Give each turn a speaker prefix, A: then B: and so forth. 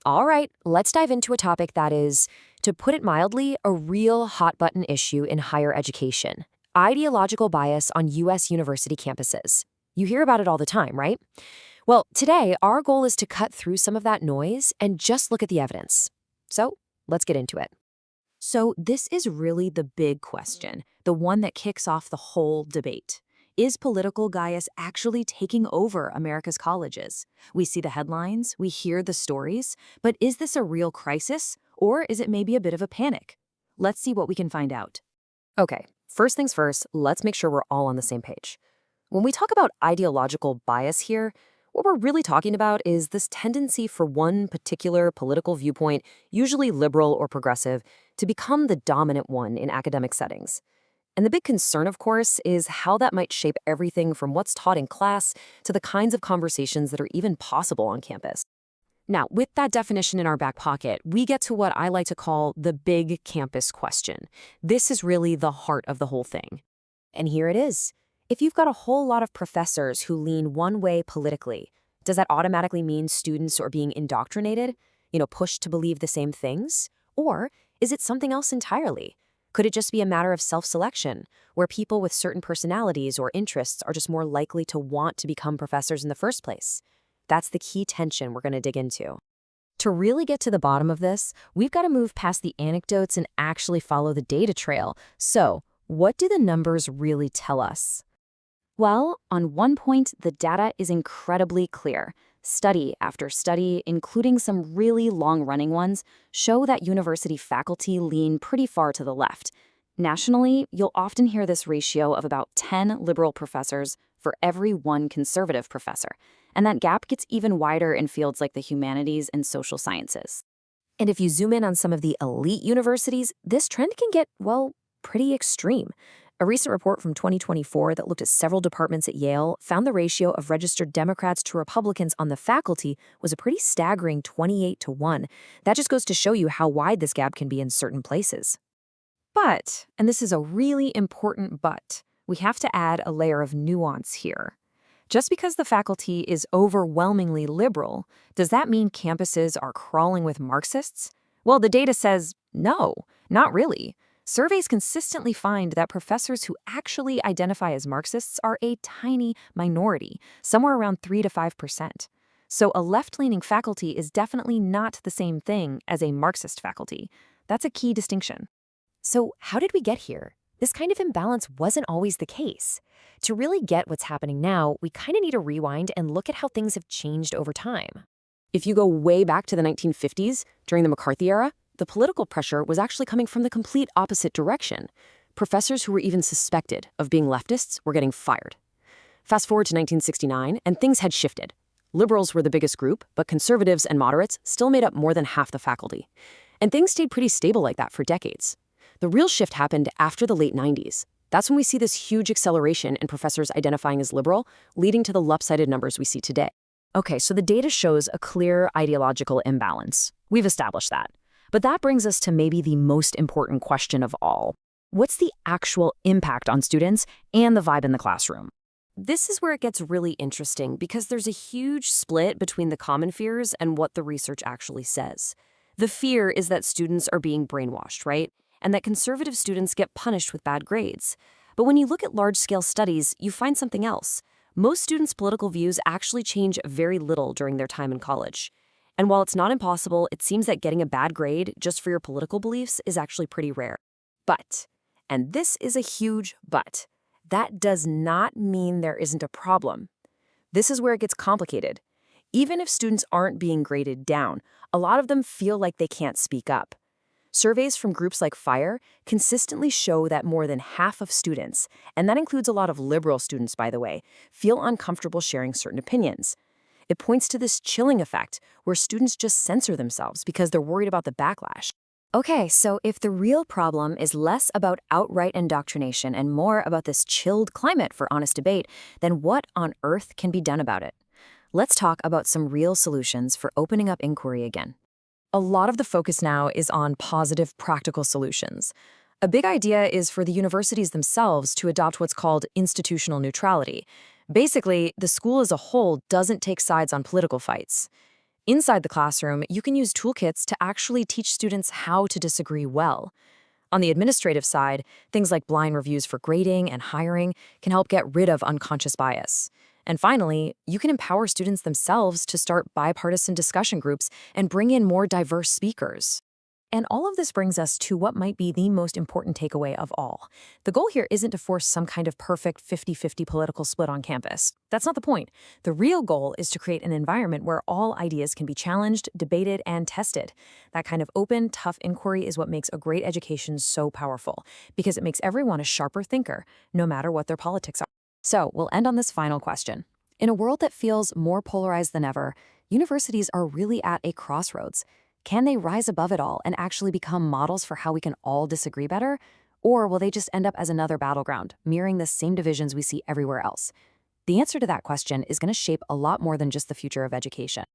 A: All right, let's dive into a topic that is, to put it mildly, a real hot-button issue in higher education: ideological bias on U.S. university campuses. You hear about it all the time, right? Well, today, our goal is to cut through some of that noise and just look at the evidence. So, let's get into it.
B: So, this is really the big question, the one that kicks off the whole debate. Is political bias actually taking over America's colleges? We see the headlines, we hear the stories, but is this a real crisis, or is it maybe a bit of a panic? Let's see what we can find out.
A: Okay, first things first, let's make sure we're all on the same page. When we talk about ideological bias here, what we're really talking about is this tendency for one particular political viewpoint, usually liberal or progressive, to become the dominant one in academic settings. And the big concern, of course, is how that might shape everything from what's taught in class to the kinds of conversations that are even possible on campus. Now, with that definition in our back pocket, we get to what I like to call the big campus question. This is really the heart of the whole thing. And here it is. If you've got a whole lot of professors who lean one way politically, does that automatically mean students are being indoctrinated, pushed to believe the same things? Or is it something else entirely? Could it just be a matter of self-selection, where people with certain personalities or interests are just more likely to want to become professors in the first place? That's the key tension we're going to dig into. To really get to the bottom of this, we've got to move past the anecdotes and actually follow the data trail. So, what do the numbers really tell us? Well, on one point, the data is incredibly clear. Study after study, including some really long-running ones, show that university faculty lean pretty far to the left. Nationally, you'll often hear this ratio of about 10 liberal professors for every one conservative professor, and that gap gets even wider in fields like the humanities and social sciences. And if you zoom in on some of the elite universities, this trend can get, well, pretty extreme. A recent report from 2024 that looked at several departments at Yale found the ratio of registered Democrats to Republicans on the faculty was a pretty staggering 28-1. That just goes to show you how wide this gap can be in certain places. But, and this is a really important but, we have to add a layer of nuance here. Just because the faculty is overwhelmingly liberal, does that mean campuses are crawling with Marxists? Well, the data says no, not really. Surveys consistently find that professors who actually identify as Marxists are a tiny minority, somewhere around 3 to 5%. So a left-leaning faculty is definitely not the same thing as a Marxist faculty. That's a key distinction. So how did we get here? This kind of imbalance wasn't always the case. To really get what's happening now, we kind of need to rewind and look at how things have changed over time. If you go way back to the 1950s, during the McCarthy era, the political pressure was actually coming from the complete opposite direction. Professors who were even suspected of being leftists were getting fired. Fast forward to 1969, and things had shifted. Liberals were the biggest group, but conservatives and moderates still made up more than half the faculty. And things stayed pretty stable like that for decades. The real shift happened after the late 90s. That's when we see this huge acceleration in professors identifying as liberal, leading to the lopsided numbers we see today. Okay, so the data shows a clear ideological imbalance. We've established that. But that brings us to maybe the most important question of all. What's the actual impact on students and the vibe in the classroom? This is where it gets really interesting because there's a huge split between the common fears and what the research actually says. The fear is that students are being brainwashed, right? And that conservative students get punished with bad grades. But when you look at large-scale studies, you find something else. Most students' political views actually change very little during their time in college. And while it's not impossible, it seems that getting a bad grade just for your political beliefs is actually pretty rare. But, and this is a huge but, that does not mean there isn't a problem. This is where it gets complicated. Even if students aren't being graded down, a lot of them feel like they can't speak up. Surveys from groups like FIRE consistently show that more than half of students, and that includes a lot of liberal students, by the way, feel uncomfortable sharing certain opinions. It points to this chilling effect where students just censor themselves because they're worried about the backlash. Okay, so if the real problem is less about outright indoctrination and more about this chilled climate for honest debate, then what on earth can be done about it? Let's talk about some real solutions for opening up inquiry again. A lot of the focus now is on positive, practical solutions. A big idea is for the universities themselves to adopt what's called institutional neutrality. Basically, the school as a whole doesn't take sides on political fights. Inside the classroom, you can use toolkits to actually teach students how to disagree well. On the administrative side, things like blind reviews for grading and hiring can help get rid of unconscious bias. And finally, you can empower students themselves to start bipartisan discussion groups and bring in more diverse speakers.
B: And all of this brings us to what might be the most important takeaway of all. The goal here isn't to force some kind of perfect 50-50 political split on campus. That's not the point. The real goal is to create an environment where all ideas can be challenged, debated, and tested. That kind of open, tough inquiry is what makes a great education so powerful, because it makes everyone a sharper thinker, no matter what their politics are. So, we'll end on this final question. In a world that feels more polarized than ever, universities are really at a crossroads. Can they rise above it all and actually become models for how we can all disagree better? Or will they just end up as another battleground, mirroring the same divisions we see everywhere else? The answer to that question is going to shape a lot more than just the future of education.